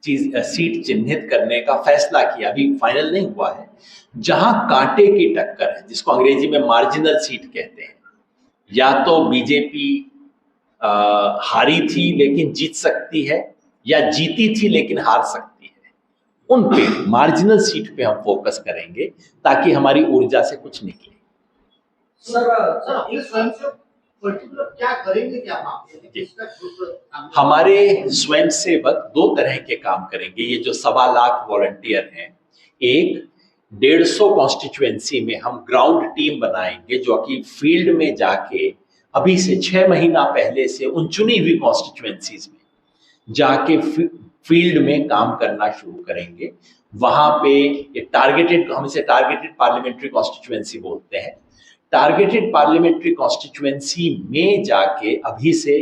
Seat चिन्हित करने का फैसला किया, अभी फाइनल नहीं हुआ है, जहां कांटे की टक्कर है, जिसको अंग्रेजी में मार्जिनल सीट कहते हैं। या तो बीजेपी हारी थी लेकिन जीत सकती है, या जीती थी लेकिन हार सकती है। उन पे मार्जिनल सीट पे हम फोकस करेंगे ताकि हमारी ऊर्जा से कुछ निकले। क्या करेंगे, क्या हमारे स्वयंसेवक दो तरह के काम करेंगे। ये जो 1.25 लाख वॉलंटियर हैं, एक 150 कॉन्स्टिट्यूएंसी में हम ग्राउंड टीम बनाएंगे जो कि फील्ड में जाके अभी से 6 महीना पहले से उन चुनी हुई कॉन्स्टिट्यूएंसीज में जाके फील्ड में काम करना शुरू करेंगे। वहां पे टारगेटेड, हम इसे टारगेटेड पार्लियामेंट्री कॉन्स्टिट्यूएंसी बोलते हैं। टारगेटेड पार्लियामेंट्री कॉन्स्टिट्यूएंसी में जाके अभी से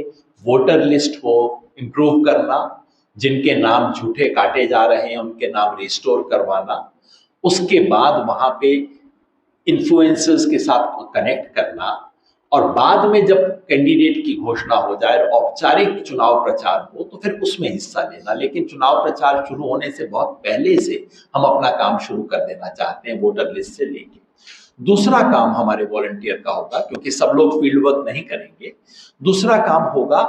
वोटर लिस्ट को इम्प्रूव करना, जिनके नाम झूठे काटे जा रहे हैं उनके नाम रिस्टोर करवाना, उसके बाद वहां पे इन्फ्लुएंसर्स के साथ कनेक्ट करना, और बाद में जब कैंडिडेट की घोषणा हो जाए और औपचारिक चुनाव प्रचार हो तो फिर उसमें हिस्सा लेना। लेकिन चुनाव प्रचार शुरू होने से बहुत पहले से हम अपना काम शुरू कर देना चाहते हैं, वोटर लिस्ट से लेके। दूसरा काम हमारे वॉलंटियर का होगा, क्योंकि सब लोग फील्ड वर्क नहीं करेंगे, दूसरा काम होगा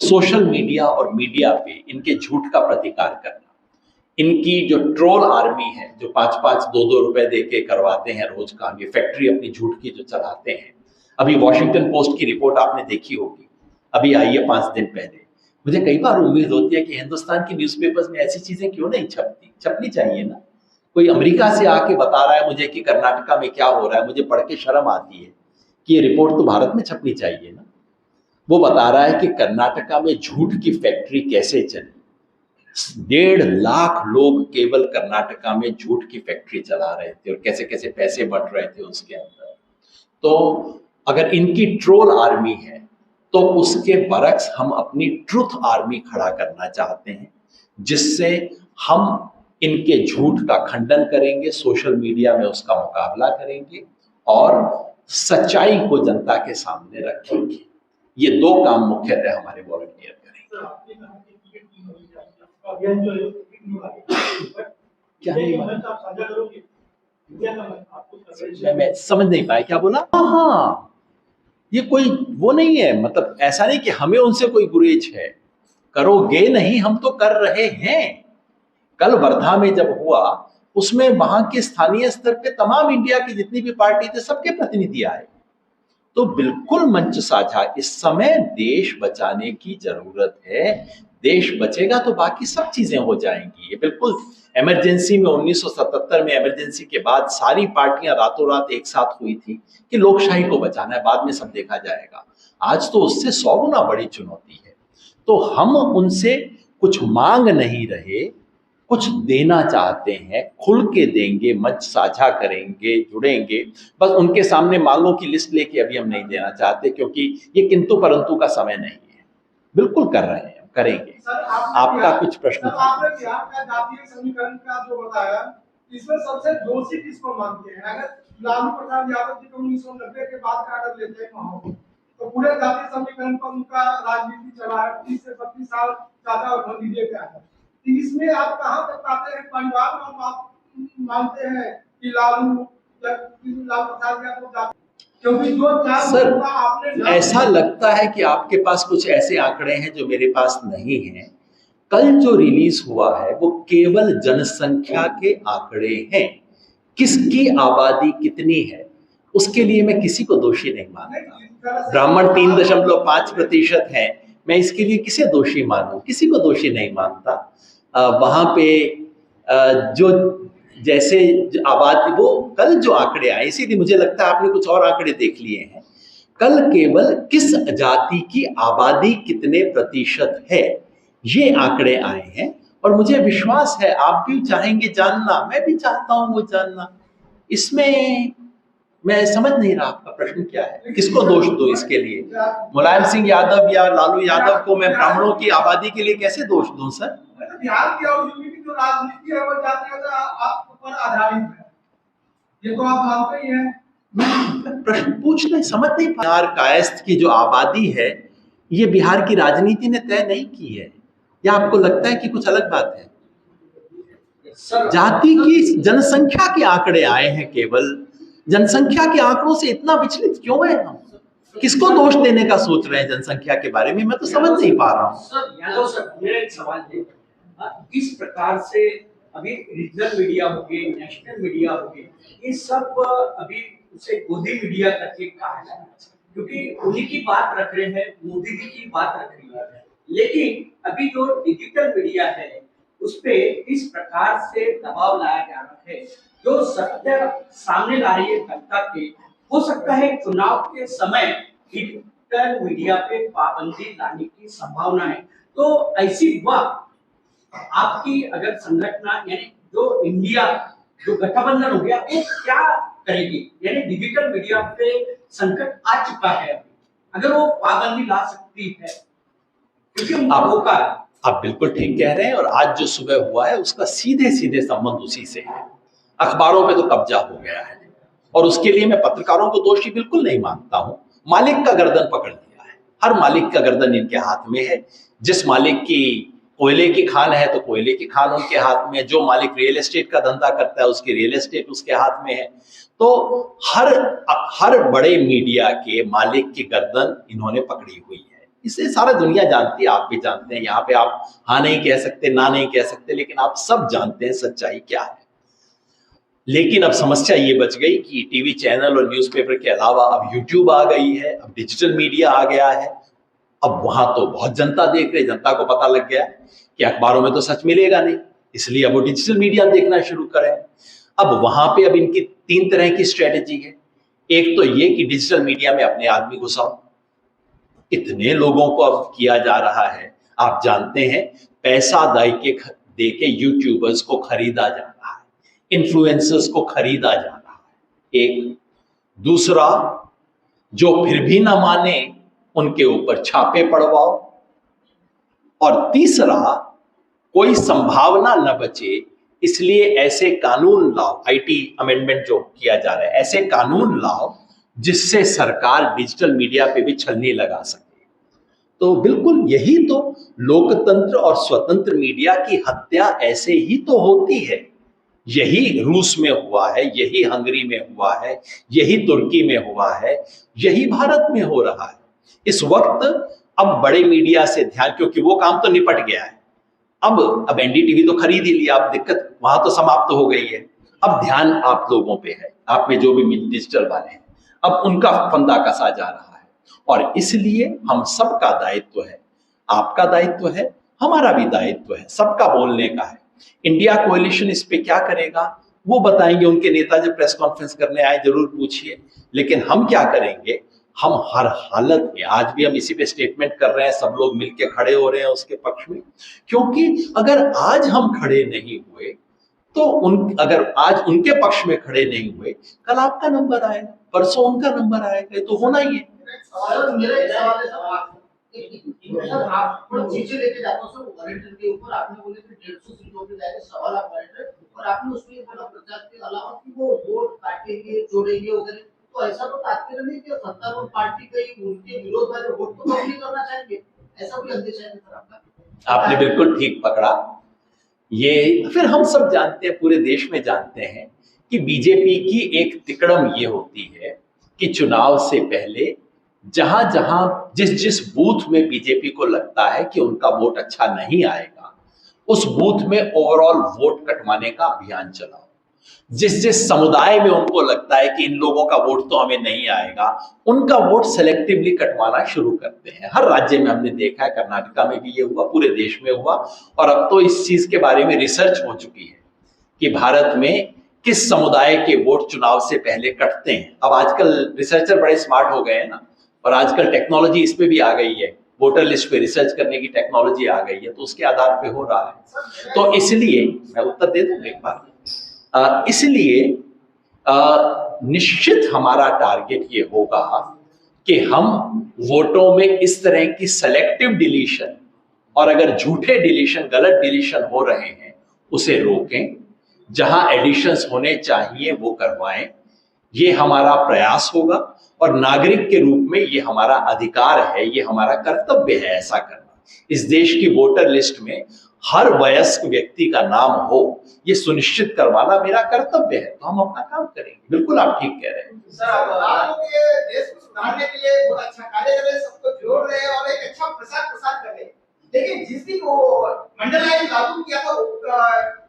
सोशल मीडिया और मीडिया पे इनके झूठ का प्रतिकार करना। इनकी जो ट्रोल आर्मी है, जो 5-5, 2-2 रुपए दे के करवाते हैं रोज काम, ये फैक्ट्री अपनी झूठ की जो चलाते हैं। अभी वॉशिंगटन पोस्ट की रिपोर्ट आपने देखी होगी, अभी आई है 5 दिन पहले। मुझे कई बार उम्मीद होती है कि हिंदुस्तान की न्यूज़पेपर्स में ऐसी चीजें क्यों नहीं छपनी चाहिए ना। कोई अमेरिका से आके बता रहा है मुझे कि कर्नाटका में क्या हो रहा है, मुझे पढ़ के शर्म आती है कि ये रिपोर्ट तो भारत में छपनी चाहिए ना। वो बता रहा है कि कर्नाटका में झूठ की फैक्ट्री कैसे चली। 1.5 लाख लोग केवल कर्नाटका में झूठ की फैक्ट्री चला रहे थे और कैसे कैसे पैसे बट रहे थे उसके अंदर। तो अगर इनकी ट्रोल आर्मी है तो उसके बरक्स हम अपनी ट्रुथ आर्मी खड़ा करना चाहते हैं, जिससे हम इनके झूठ का खंडन करेंगे, सोशल मीडिया में उसका मुकाबला करेंगे और सच्चाई को जनता के सामने रखेंगे। ये 2 काम मुख्यतः हमारे वॉलंटियर करेंगे। क्या मैं समझ नहीं पाया, क्या बोला? हाँ, ये कोई वो नहीं है, मतलब ऐसा नहीं कि हमें उनसे कोई गुरेज है। करोगे नहीं, हम तो कर रहे हैं। कल वर्धा में जब हुआ उसमें वहां के स्थानीय स्तर पे तमाम इंडिया की जितनी भी पार्टी थे सबके प्रतिनिधि आए। तो बिल्कुल मंच साझा, इस समय देश बचाने की जरूरत है। देश बचेगा तो बाकी सब चीजें हो जाएंगी। ये बिल्कुल इमरजेंसी में 1977 में इमरजेंसी के बाद सारी पार्टियां रातों रात एक साथ हुई थी कि लोकशाही को बचाना है, बाद में सब देखा जाएगा। आज तो उससे 100 गुना बड़ी चुनौती है। तो हम उनसे कुछ मांग नहीं रहे, कुछ देना चाहते हैं, खुल के देंगे, मंच साझा करेंगे, जुड़ेंगे। बस उनके सामने मांगों की लिस्ट लेके अभी हम नहीं देना चाहते, क्योंकि ये किंतु परंतु का समय नहीं है। बिल्कुल कर रहे हैं, करेंगे। आपका कुछ प्रश्न था? आपने बिहार का जातीय समीकरण का जो बताया, इसमें सबसे दोषी किसको मानते हैं? अगर लालू प्रसाद यादव जी को 1990 के बाद का अगर लेते हैं तो पूरे जातीय समीकरण पर उनका राजनीति चला है। 30 से 32 साल चाचा और भतीजे का है। इसमें आप कहां तक पाते हैं? परिवार में आप मानते हैं कि लालू प्रसाद यादव, क्योंकि जो सर ऐसा लगता है कि आपके पास कुछ ऐसे आंकड़े हैं जो मेरे पास नहीं हैं। कल जो रिलीज हुआ है वो केवल जनसंख्या के आंकड़े हैं। किसकी आबादी कितनी है उसके लिए मैं किसी को दोषी नहीं मानता। ब्राह्मण 3.5% है, मैं इसके लिए किसे दोषी मानूं? किसी को दोषी नहीं मानता। वहां पे जो जैसे आबादी, वो कल जो आंकड़े आए, इसीलिए मुझे लगता है आपने कुछ और आंकड़े देख लिए हैं। कल केवल किस जाति की आबादी कितने प्रतिशत है ये आंकड़े आए हैं, और मुझे विश्वास है आप भी चाहेंगे जानना, मैं भी चाहता हूं वो जानना। इसमें मैं समझ नहीं रहा आपका प्रश्न क्या है, किसको दोष दो इसके लिए? मुलायम सिंह यादव या लालू यादव को मैं ब्राह्मणों की आबादी के लिए कैसे दोष दूं सर? बिहार की और यूपी की जो राजनीति है वो जातीयता पर आधारित है, ये तो आप मानते ही हैं। प्रश्न पूछ नहीं, समझ नहीं पा। बिहार कायस्थ की जो आबादी है ये बिहार की राजनीति ने तय नहीं की है, या आपको लगता है कि कुछ अलग बात है? जाति की जनसंख्या के आंकड़े आए हैं, केवल जनसंख्या के आंकड़ों से इतना विचलित क्यों है हम? किसको दोष देने का सोच रहे हैं जनसंख्या के बारे में? मैं तो समझ नहीं पा रहा हूँ। सर यादव सर, मेरा एक सवाल है, किस प्रकार से अभी रीजनल मीडिया हो गए, नेशनल मीडिया हो गए, ये सब अभी उसे गोदी मीडिया करके कहा जाए, क्योंकि उन्हीं की बात रख रहे हैं, मोदी जी की बात रख रही है, लेकिन अभी जो डिजिटल मीडिया है उस पे इस प्रकार से दबाव लाया जा रहा है, जो सत्य सामने ला रही है जनता के। हो सकता है चुनाव के समय डिजिटल मीडिया पे पाबंदी लाने की संभावना है, तो ऐसी वक्त आपकी अगर संरचना यानी जो इंडिया जो गठबंधन हो गया वो क्या करेगी? यानी डिजिटल मीडिया पे संकट आ चुका है, अगर वो पाबंदी ला सकती है, क्योंकि उनका मौका है। आप बिल्कुल ठीक कह रहे हैं, और आज जो सुबह हुआ है उसका सीधे सीधे संबंध उसी से है। अखबारों पे तो कब्जा हो गया है, और उसके लिए मैं पत्रकारों को दोषी बिल्कुल नहीं मानता हूं। मालिक का गर्दन पकड़ लिया है, हर मालिक का गर्दन इनके हाथ में है। जिस मालिक की कोयले की खान है तो कोयले की खान उनके हाथ में है, जो मालिक रियल एस्टेट का धंधा करता है उसकी रियल एस्टेट उसके हाथ में है। तो हर बड़े मीडिया के मालिक की गर्दन इन्होंने पकड़ी हुई है। इसे सारा दुनिया जानती है, आप भी जानते हैं। यहाँ पे आप हाँ नहीं कह सकते, ना नहीं कह सकते, लेकिन आप सब जानते हैं सच्चाई क्या है। लेकिन अब समस्या ये बच गई कि टीवी चैनल और न्यूज़पेपर के अलावा अब यूट्यूब आ गई है, अब डिजिटल मीडिया आ गया है। अब वहां तो बहुत जनता देख रही, जनता को पता लग गया कि अखबारों में तो सच मिलेगा नहीं, इसलिए अब वो डिजिटल मीडिया देखना शुरू करें। अब वहां पे अब इनकी 3 तरह की स्ट्रेटेजी है। एक तो ये कि डिजिटल मीडिया में अपने आदमी घुसाओ, इतने लोगों को अब किया जा रहा है। आप जानते हैं पैसा दे के यूट्यूबर्स को खरीदा जा रहा है, इन्फ्लुएंसर्स को खरीदा जा रहा है। एक दूसरा, जो फिर भी ना माने उनके ऊपर छापे पड़वाओ, और तीसरा, कोई संभावना न बचे इसलिए ऐसे कानून लाओ, आईटी अमेंडमेंट जो किया जा रहा है, ऐसे कानून लाओ जिससे सरकार डिजिटल मीडिया पे भी छलनी लगा सके। तो बिल्कुल यही तो लोकतंत्र और स्वतंत्र मीडिया की हत्या ऐसे ही तो होती है। यही रूस में हुआ है, यही हंगरी में हुआ है, यही तुर्की में हुआ है, यही भारत में हो रहा है। इस वक्त अब बड़े मीडिया से ध्यान, क्योंकि वो काम तो निपट गया है, अब एनडीटीवी तो खरीद ही लिया, अब दिक्कत वहां तो समाप्त हो गई है। अब ध्यान आप लोगों पे है, आप में जो भी डिजिटल वाले हैं, अब उनका फंदा कसा जा रहा है। और इसलिए हम सबका दायित्व है, आपका दायित्व है, हमारा भी दायित्व है, सबका बोलने का है। इंडिया कोएलिशन इस पे क्या करेगा वो बताएंगे, उनके नेता जब प्रेस कॉन्फ्रेंस करने आए जरूर पूछिए। लेकिन हम क्या करेंगे, हम हर हालत में, आज भी हम इसी पे स्टेटमेंट कर रहे हैं, सब लोग मिलके खड़े हो रहे हैं उसके पक्ष में। क्योंकि अगर आज हम खड़े नहीं हुए तो अगर आज उनके पक्ष में खड़े नहीं हुए, कल आपका नंबर आएगा, परसों उनका नंबर आएगा, तो होना ही है। मेरा एक सवाल है सर, आप चीजें लेके जाते हो सर, वॉलंटियर के ऊपर आपने बोले कि 150 सीटों पे जाएंगे, सवाल आप वॉलंटियर, और आपने उसमें बोला प्रचार के अलावा कि वो वोट काटेंगे, जोड़ेंगे वगैरह, तो ऐसा तो तात्पर्य नहीं कि सत्तारूढ़ पार्टी के उनके विरोध वाले वोट को कम नहीं करना चाहेंगे, ऐसा कोई अंदेशा है सर आपका? आपने बिल्कुल ठीक पकड़ा। ये फिर हम सब जानते हैं, पूरे देश में जानते हैं कि बीजेपी की एक तिकड़म ये होती है कि चुनाव से पहले जहां जहां जिस बूथ में बीजेपी को लगता है कि उनका वोट अच्छा नहीं आएगा, उस बूथ में ओवरऑल वोट कटवाने का अभियान चलाओ। जिस समुदाय में उनको लगता है कि इन लोगों का वोट तो हमें नहीं आएगा, उनका वोट सेलेक्टिवली कटवाना शुरू करते हैं। हर राज्य में हमने देखा है, कर्नाटका में भी ये हुआ, पूरे देश में हुआ, और अब तो इस चीज के बारे में रिसर्च हो चुकी है कि भारत में किस समुदाय के वोट चुनाव से पहले कटते हैं। अब आजकल रिसर्चर बड़े स्मार्ट हो गए हैं ना, और आजकल टेक्नोलॉजी इस पे भी आ गई है, वोटर लिस्ट पे रिसर्च करने की टेक्नोलॉजी आ गई है, तो उसके आधार पे हो रहा है। तो इसलिए मैं उत्तर दे दूं एक बार, इसलिए निश्चित हमारा टारगेट ये होगा कि हम वोटों में इस तरह की सेलेक्टिव डिलीशन, और अगर झूठे डिलीशन, गलत डिलीशन हो रहे हैं उसे रोकें, जहां एडिशंस होने चाहिए वो करवाएं। ये हमारा प्रयास होगा, और नागरिक के रूप में ये हमारा अधिकार है, ये हमारा कर्तव्य है ऐसा करना। इस देश की वोटर लिस्ट में हर वयस्क व्यक्ति का नाम हो, ये सुनिश्चित करवाना मेरा कर्तव्य है, तो हम अपना काम करेंगे। बिल्कुल आप ठीक कह रहे हैं। सर आप लोग ये देश को सुधारने के लिए बहुत अच्छा कार्य कर रहे हैं, सबको जोड़ रहे हैं और एक अच्छा प्रसार कर रहे हैं। लेकिन जिस दिन वो मंडल आइन लागू किया था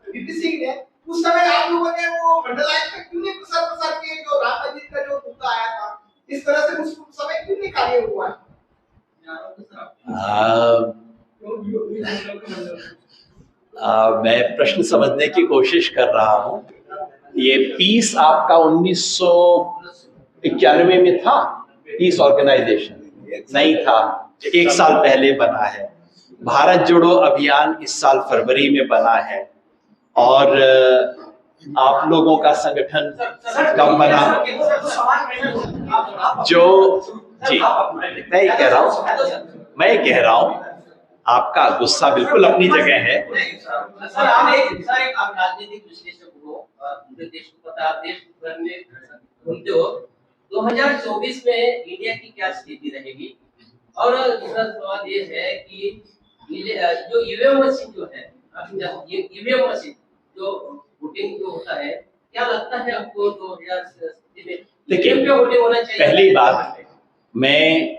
वीपी सिंह ने, उस समय आप लोगों ने वो मंडल आइन पे क्यों नहीं प्रसार किए? जो राम मंदिर का जो मुद्दा आया था, इस तरह से उस समय क्यों नहीं कार्य हुआ? मैं प्रश्न समझने की कोशिश कर रहा हूं। ये पीस आपका 1991 में था, पीस ऑर्गेनाइजेशन नहीं था, 1 साल पहले बना है। भारत जोड़ो अभियान इस साल फरवरी में बना है, और आप लोगों का संगठन कब बना? जो जी मैं कह रहा हूं आपका गुस्सा बिल्कुल अपनी जगह है। सर आप राजनीतिक विश्लेषक हो, पूरे देश को पता, देश भर में घूमते हो। 2024 में इंडिया की क्या स्थिति रहेगी? और दूसरा सवाल ये है कि जो ईवीएम मशीन जो है, ईवीएम मशीन जो वोटिंग जो होता है, क्या लगता है आपको 2024 में देखिए, वोटिंग होना चाहिए? पहली बात, मैं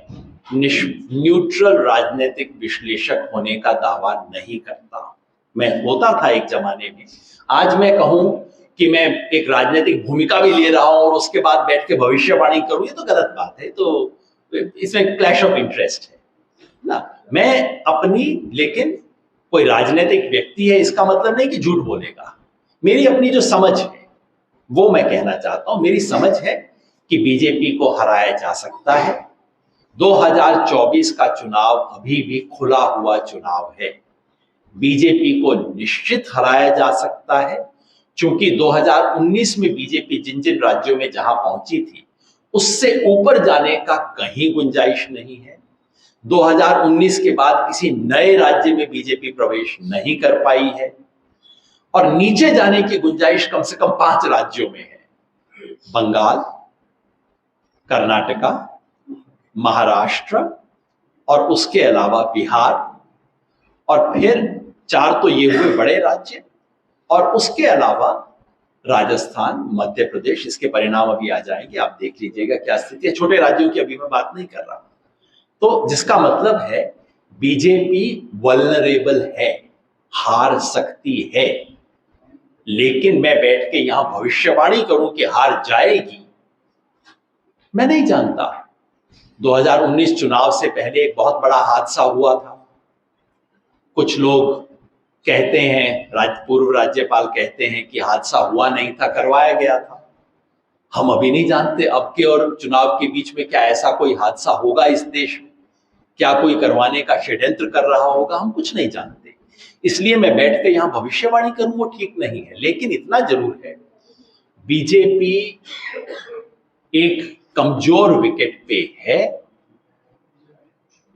न्यूट्रल राजनीतिक विश्लेषक होने का दावा नहीं करता। मैं होता था एक जमाने में। आज मैं कहूं कि मैं एक राजनीतिक भूमिका भी ले रहा हूं और उसके बाद बैठ के भविष्यवाणी करूं, ये तो गलत बात है। तो इसमें क्लैश ऑफ इंटरेस्ट है ना। मैं अपनी, लेकिन कोई राजनीतिक व्यक्ति है इसका मतलब नहीं कि झूठ बोलेगा। मेरी अपनी जो समझ है वो मैं कहना चाहता हूं। मेरी समझ है कि बीजेपी को हराया जा सकता है। 2024 का चुनाव अभी भी खुला हुआ चुनाव है। बीजेपी को निश्चित हराया जा सकता है, क्योंकि 2019 में बीजेपी जिन जिन राज्यों में जहां पहुंची थी उससे ऊपर जाने का कहीं गुंजाइश नहीं है। 2019 के बाद किसी नए राज्य में बीजेपी प्रवेश नहीं कर पाई है, और नीचे जाने की गुंजाइश कम से कम 5 राज्यों में है: बंगाल, कर्नाटका, महाराष्ट्र, और उसके अलावा बिहार, और फिर 4 तो ये हुए बड़े राज्य, और उसके अलावा राजस्थान, मध्य प्रदेश। इसके परिणाम अभी आ जाएंगे, आप देख लीजिएगा क्या स्थिति है। छोटे राज्यों की अभी मैं बात नहीं कर रहा। तो जिसका मतलब है बीजेपी वल्नरेबल है, हार सकती है। लेकिन मैं बैठ के यहां भविष्यवाणी करूं कि हार जाएगी, मैं नहीं जानता। 2019 चुनाव से पहले एक बहुत बड़ा हादसा हुआ था। कुछ लोग कहते हैं, पूर्व राज्यपाल कहते हैं कि हादसा हुआ नहीं था, करवाया गया था। हम अभी नहीं जानते अब के और चुनाव के बीच में क्या ऐसा कोई हादसा होगा इस देश में, क्या कोई करवाने का षड्यंत्र कर रहा होगा, हम कुछ नहीं जानते। इसलिए मैं बैठ के यहां भविष्यवाणी करूं वो ठीक नहीं है। लेकिन इतना जरूर है, बीजेपी एक कमजोर विकेट पे है।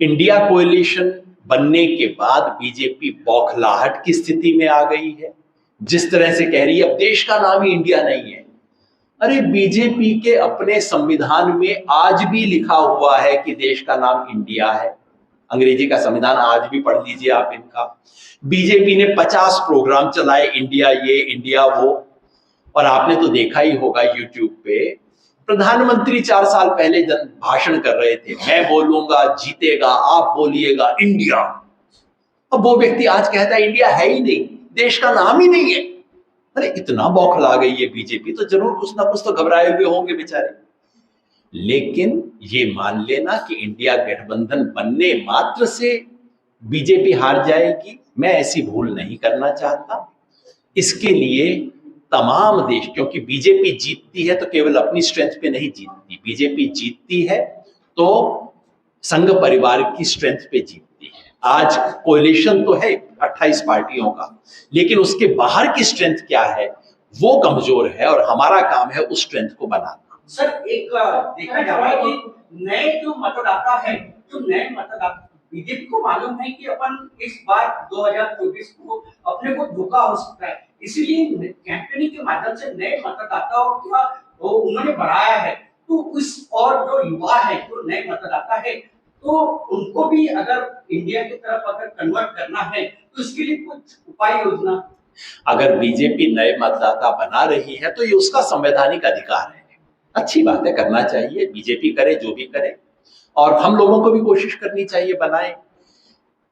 इंडिया कोएलिशन बनने के बाद बीजेपी बौखलाहट की स्थिति में आ गई है। जिस तरह से कह रही है अब देश का नाम ही इंडिया नहीं है। अरे बीजेपी के अपने संविधान में आज भी लिखा हुआ है कि देश का नाम इंडिया है। अंग्रेजी का संविधान आज भी पढ़ लीजिए आप इनका। बीजेपी ने 50 प्रोग्राम चलाए, इंडिया ये इंडिया वो। और आपने तो देखा ही होगा यूट्यूब पे, प्रधानमंत्री 4 साल पहले भाषण कर रहे थे, मैं बोलूंगा जीतेगा, आप बोलिएगा इंडिया। अब वो व्यक्ति आज कहता है इंडिया है ही नहीं, देश का नाम ही नहीं है। अरे इतना बौखला गई है बीजेपी, तो जरूर कुछ ना कुछ तो घबराए हुए होंगे बेचारे। लेकिन ये मान लेना कि इंडिया गठबंधन बनने मात्र से बीजेपी हार जाएगी, मैं ऐसी भूल नहीं करना चाहता। इसके लिए तमाम देश, क्योंकि बीजेपी जीतती है तो केवल अपनी स्ट्रेंथ पे नहीं जीतती, बीजेपी जीतती है तो संघ परिवार की स्ट्रेंथ पे जीतती है। आज कोएलिशन तो है 28 पार्टियों का, लेकिन उसके बाहर की स्ट्रेंथ क्या है वो कमजोर है, और हमारा काम है उस स्ट्रेंथ को बनाना। सर एक देखा जा रहा है कि नए जो मतदाता है, जो नए मतदाता, बीजेपी को मालूम है कि अपन इस बार 2024 को अपने को धोखा हो सकता है, इसीलिए कैंपेनिंग के माध्यम से नए मतदाताओं का उन्होंने बढ़ाया है। तो उस और जो युवा है, जो नए मतदाता है, तो उनको भी अगर इंडिया की तरफ अगर कन्वर्ट करना है तो इसके लिए कुछ उपाय योजना। अगर बीजेपी नए मतदाता बना रही है तो ये उसका संवैधानिक अधिकार है, अच्छी बात है, करना चाहिए, बीजेपी करे जो भी करे, और हम लोगों को भी कोशिश करनी चाहिए बनाए।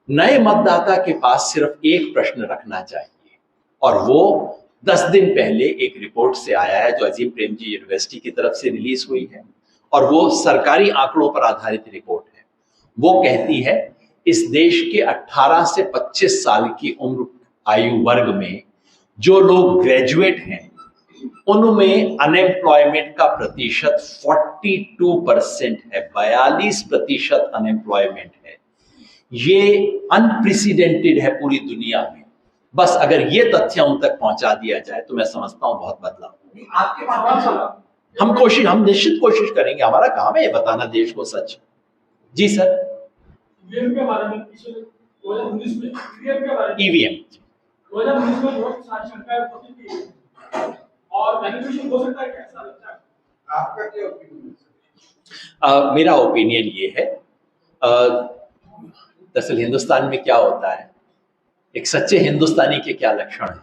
नए मतदाता के पास सिर्फ एक प्रश्न रखना चाहिए, और वो 10 दिन पहले एक रिपोर्ट से आया है जो अजीम प्रेमजी यूनिवर्सिटी की तरफ से रिलीज हुई है, और वो सरकारी आंकड़ों पर आधारित रिपोर्ट है। वो कहती है इस देश के 18 से 25 साल की उम्र आयु वर्ग में जो लोग ग्रेजुएट हैं उनमें अनएम्प्लॉयमेंट का प्रतिशत 42% है, 42% अनएम्प्लॉयमेंट है। ये अनप्रेसिडेंटेड है पूरी दुनिया में। बस अगर ये तथ्य उन तक पहुंचा दिया जाए तो मैं समझता हूं बहुत बदलाव होगा। आपके पास हम निश्चित कोशिश करेंगे, हमारा काम है ये बताना देश को सच। जी सर। ईवीएम के बारे में 2019 में ईवीएम के बारे में ईवीएम 2019 में बहुत सारी शंकाएं होती थी और मैनिपुलेशन हो सकता है, कैसा लगता है आपका, क्या ओपिनियन है? मेरा ओपिनियन ये है, दरअसल हिंदुस्तान में क्या होता है, एक सच्चे हिंदुस्तानी के क्या लक्षण है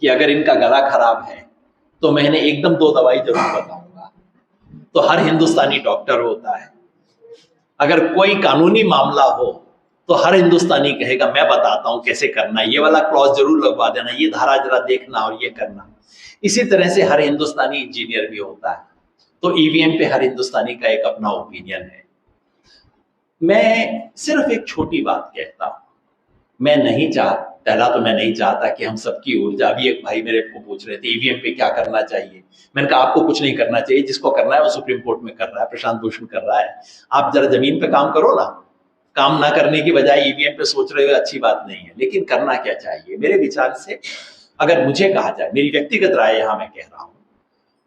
कि अगर इनका गला खराब है तो मैं इन्हें एकदम 2 दवाई जरूर बताऊंगा। तो हर हिंदुस्तानी डॉक्टर होता है। अगर कोई कानूनी मामला हो तो हर हिंदुस्तानी कहेगा मैं बताता हूं कैसे करना, ये वाला क्लॉज जरूर लगवा देना, ये धारा जरा देखना और ये करना। इसी तरह से हर हिंदुस्तानी इंजीनियर भी होता है। तो ईवीएम पे हर हिंदुस्तानी का एक अपना ओपिनियन है। मैं सिर्फ एक छोटी बात कहता हूं, पहला तो मैं नहीं चाहता कि हम सबकी ऊर्जा, अभी एक भाई मेरे को पूछ रहे थे ईवीएम पे क्या करना चाहिए, मैंने कहा आपको कुछ नहीं करना चाहिए, जिसको करना है वो सुप्रीम कोर्ट में कर रहा है, प्रशांत भूषण कर रहा है, आप जरा जमीन पे काम करो ना। काम ना करने की बजाय ईवीएम पे सोच रहे हो, अच्छी बात नहीं है, लेकिन करना क्या चाहिए मेरे विचार से, अगर मुझे कहा जाए, मेरी व्यक्तिगत राय यहां मैं कह रहा हूं,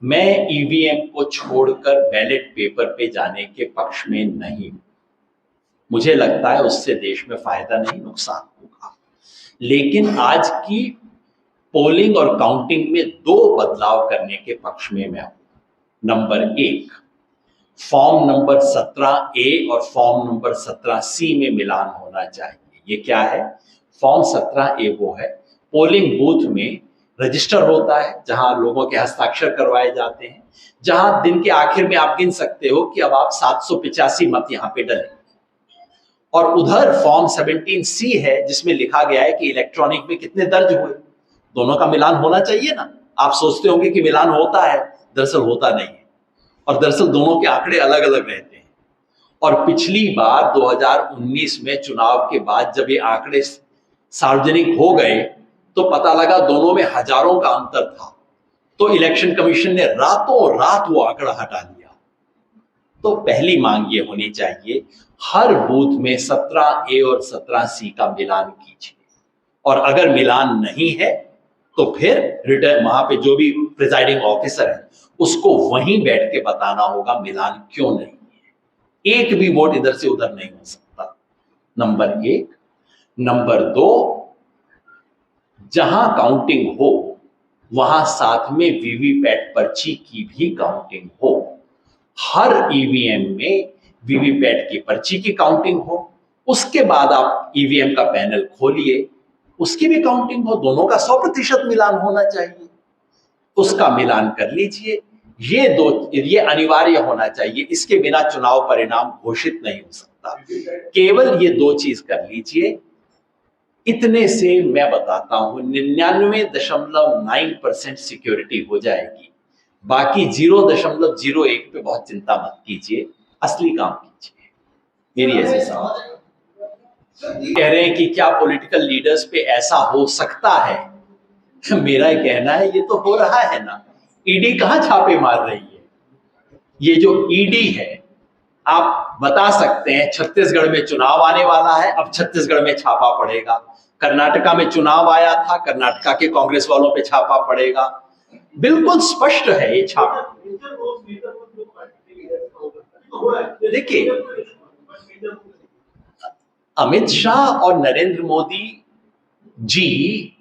मैं ईवीएम को छोड़कर बैलेट पेपर पे जाने के पक्ष में नहीं हूं। मुझे लगता है उससे देश में फायदा नहीं नुकसान होगा। लेकिन आज की पोलिंग और काउंटिंग में 2 बदलाव करने के पक्ष में मैं हूं। नंबर 1, फॉर्म नंबर 17A और फॉर्म नंबर 17C में मिलान होना चाहिए। ये क्या है? फॉर्म 17A वो है, पोलिंग बूथ में रजिस्टर होता है जहां लोगों के हस्ताक्षर करवाए जाते हैं, जहां दिन के आखिर में आप गिन सकते हो कि अब आप 785 मत यहां पे डले। और उधर फॉर्म 17C है जिसमें लिखा गया है कि इलेक्ट्रॉनिक में कितने दर्ज हुए। दोनों का मिलान होना चाहिए ना। आप सोचते होंगे कि मिलान होता है, दरअसल होता नहीं है, और दरअसल दोनों के आंकड़े अलग अलग रहते हैं। और पिछली बार 2019 में चुनाव के बाद जब ये आंकड़े सार्वजनिक हो गए तो पता लगा दोनों में हजारों का अंतर था। तो इलेक्शन कमीशन ने रातों रात वो आंकड़ा हटा दिया। तो पहली मांग ये होनी चाहिए, हर बूथ में 17A और 17C का मिलान कीजिए, और अगर मिलान नहीं है तो फिर रिटर्न वहां पे जो भी प्रिजाइडिंग ऑफिसर है उसको वहीं बैठ के बताना होगा मिलान क्यों नहीं है। एक भी वोट इधर से उधर नहीं हो सकता, नंबर 1। नंबर 2, जहां काउंटिंग हो वहां साथ में वीवीपैट पर्ची की भी काउंटिंग हो। हर ईवीएम में वीवीपैट की पर्ची की काउंटिंग हो, उसके बाद आप ईवीएम का पैनल खोलिए, उसकी भी काउंटिंग हो, दोनों का 100% मिलान होना चाहिए, उसका मिलान कर लीजिए। ये अनिवार्य होना चाहिए, इसके बिना चुनाव परिणाम घोषित नहीं हो सकता। केवल ये 2 चीज कर लीजिए, इतने से मैं बताता हूं 99.9% सिक्योरिटी हो जाएगी। बाकी 0.01 पे बहुत चिंता मत कीजिए, असली काम कीजिए। मेरी ऐसी समझ। कह रहे हैं कि क्या पॉलिटिकल लीडर्स पे ऐसा हो सकता है? मेरा कहना है ये तो हो रहा है ना। ईडी कहां छापे मार रही है? ये जो ईडी है, आप बता सकते हैं छत्तीसगढ़ में चुनाव आने वाला है, अब छत्तीसगढ़ में छापा पड़ेगा। कर्नाटका में चुनाव आया था, कर्नाटका के कांग्रेस वालों पे छापा पड़ेगा। बिल्कुल स्पष्ट है ये छापा। देखिए, अमित शाह और नरेंद्र मोदी जी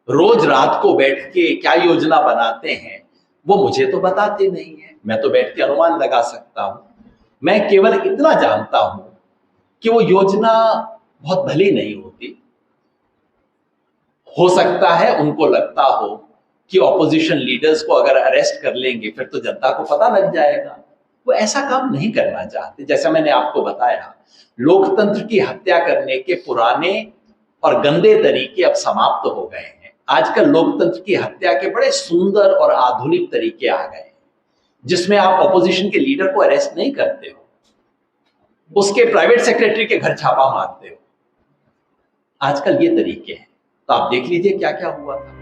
रोज रात को बैठ के क्या योजना बनाते हैं वो मुझे तो बताते नहीं है। मैं तो बैठ के अनुमान लगा सकता हूं। मैं केवल इतना जानता हूं कि वो योजना बहुत भली नहीं होती। हो सकता है उनको लगता हो कि ऑपोजिशन लीडर्स को अगर अरेस्ट कर लेंगे फिर तो जनता को पता लग जाएगा। वो ऐसा काम नहीं करना चाहते। जैसा मैंने आपको बताया, लोकतंत्र की हत्या करने के पुराने और गंदे तरीके अब समाप्त हो गए हैं। आजकल लोकतंत्र की हत्या के बड़े सुंदर और आधुनिक तरीके आ गए हैं, जिसमें आप ऑपोजिशन के लीडर को अरेस्ट नहीं करते हो, उसके प्राइवेट सेक्रेटरी के घर छापा मारते हो। आजकल ये तरीके हैं। तो आप देख लीजिए क्या क्या हुआ था।